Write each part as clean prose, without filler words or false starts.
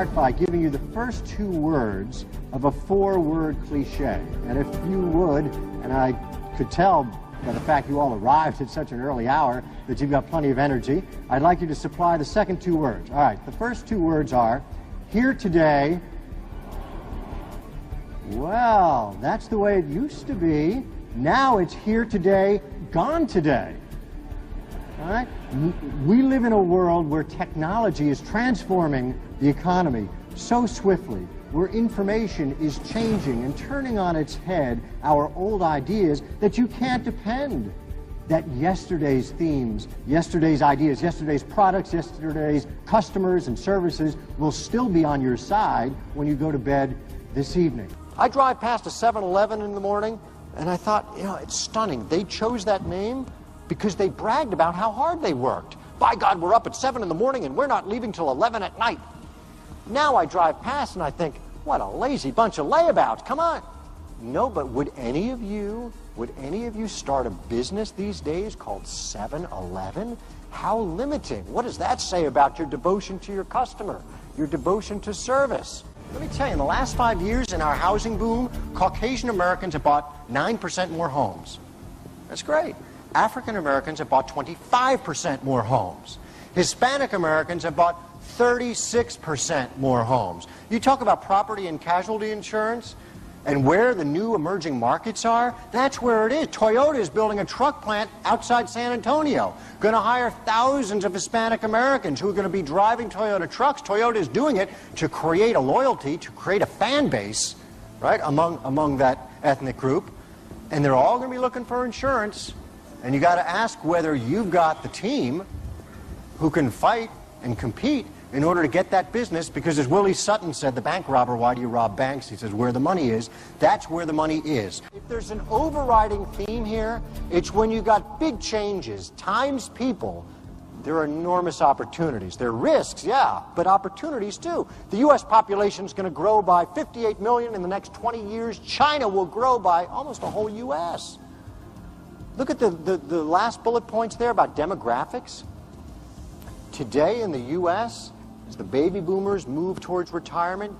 start by giving you the first two words of a four-word cliche. And if you would, and I could tell by the fact you all arrived at such an early hour that you've got plenty of energy, I'd like you to supply the second two words. All right, the first two words are, here today. Well, that's the way it used to be. Now it's here today, gone today. All right? We live in a world where technology is transforming the economy so swiftly, where information is changing and turning on its head our old ideas, that you can't depend that yesterday's themes, yesterday's ideas, yesterday's products, yesterday's customers and services will still be on your side when you go to bed this evening. I drive past a 7-Eleven in the morning, and I thought, you know, it's stunning. They chose that name because they bragged about how hard they worked. By God, we're up at 7 in the morning and we're not leaving till 11 at night. Now I drive past and I think, what a lazy bunch of layabouts, come on. No, but would any of you start a business these days called 7-Eleven? How limiting. What does that say about your devotion to your customer, your devotion to service? Let me tell you, in the last 5 years in our housing boom, Caucasian Americans have bought 9% more homes. That's great. African Americans have bought 25% more homes. Hispanic Americans have bought 36% more homes. You talk about property and casualty insurance and where the new emerging markets are, that's where it is. Toyota is building a truck plant outside San Antonio, going to hire thousands of Hispanic Americans who are going to be driving Toyota trucks. Toyota is doing it to create a loyalty, to create a fan base, right, among that ethnic group. And they're all going to be looking for insurance. And you got to ask whether you've got the team who can fight and compete in order to get that business, because as Willie Sutton said, the bank robber, why do you rob banks? He says, where the money is, that's where the money is. If there's an overriding theme here, it's when you got big changes, times people, there are enormous opportunities. There are risks, yeah, but opportunities too. The U.S. population is going to grow by 58 million in the next 20 years. China will grow by almost a whole U.S. Look at the last bullet points there about demographics. Today in the U.S., as the baby boomers move towards retirement,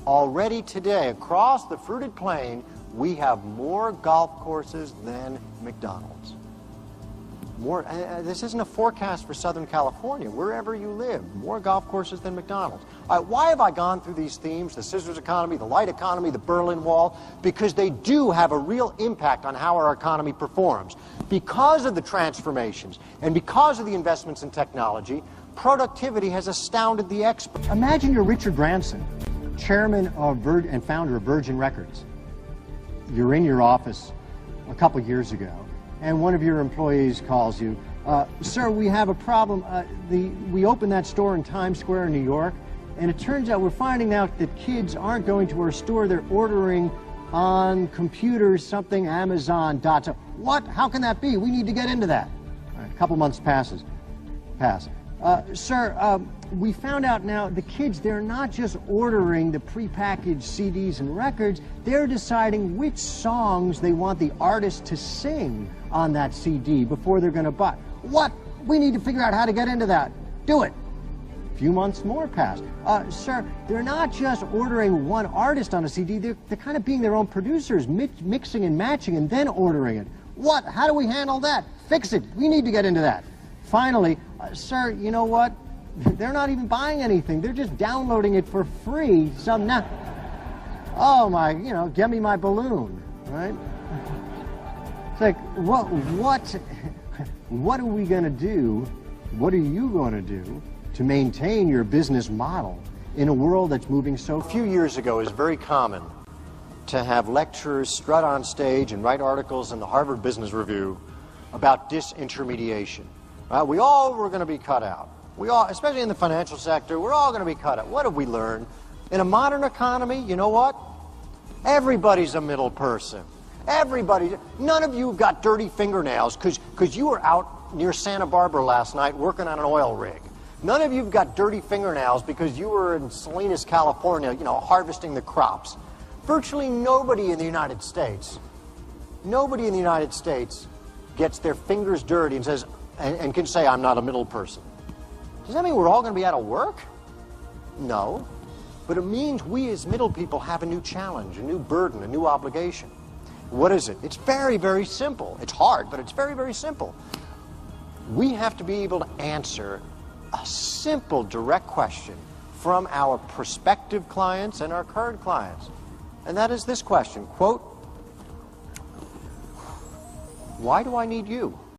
already today, across the fruited plain, we have more golf courses than McDonald's. More, this isn't a forecast for Southern California, wherever you live, more golf courses than McDonald's. All right, why have I gone through these themes, the scissors economy, the light economy, the Berlin Wall? Because they do have a real impact on how our economy performs. Because of the transformations and because of the investments in technology, productivity has astounded the experts. Imagine you're Richard Branson, chairman of and founder of Virgin Records. You're in your office a couple years ago, and one of your employees calls you, sir, we have a problem. We opened that store in Times Square in New York, and it turns out we're finding out that kids aren't going to our store, they're ordering on computers something Amazon. What? How can that be? We need to get into that. All right, a couple months pass. Sir, we found out now the kids, they're not just ordering the prepackaged CDs and records, they're deciding which songs they want the artist to sing on that CD before they're going to buy. What? We need to figure out how to get into that. Do it. A few months more pass. Sir, they're not just ordering one artist on a CD, they're kind of being their own producers, mixing and matching and then ordering it. What? How do we handle that? Fix it. We need to get into that. Finally, sir, you know what? They're not even buying anything. They're just downloading it for free. Oh my, you know, get me my balloon, right? It's like, what are we going to do? What are you going to do to maintain your business model in a world that's moving so? A few years ago, it was very common to have lecturers strut on stage and write articles in the Harvard Business Review about disintermediation. We all were going to be cut out. We all, especially in the financial sector, we're all going to be cut out. What have we learned? In a modern economy, you know what? Everybody's a middle person. Everybody. None of you have got dirty fingernails because you were out near Santa Barbara last night working on an oil rig. None of you have got dirty fingernails because you were in Salinas, California, you know, harvesting the crops. Virtually nobody in the United States gets their fingers dirty and says, and can say, I'm not a middle person. Does that mean we're all going to be out of work? No. but it means we as middle people have a new challenge, a new burden, a new obligation. What is it? It's very, very simple. It's hard, but it's very, very simple. We have to be able to answer a simple, direct question from our prospective clients and our current clients. And that is this question, quote, why do I need you?